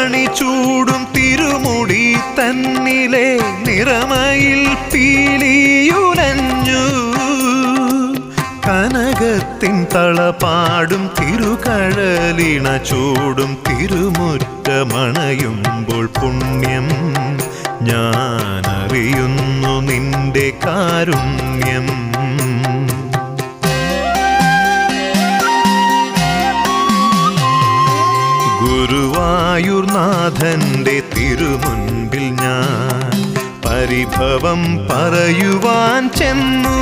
മണി ചൂടും തിരുമുടി തന്നിലെ നിറമയിൽ പീലിയുലഞ്ഞു കനകത്തിൻ തളപാടും തിരുകഴലിണ ചൂടും തിരുമുറ്റമണയുമ്പോൾ പുണ്യം ഞാനറിയുന്നു നിന്റെ കാരുണ്യം. ഗുരുവായൂർനാഥന്റെ തിരുമുൻപിൽ ഞാൻ പരിഭവം പറയുവാൻ ചെന്നു.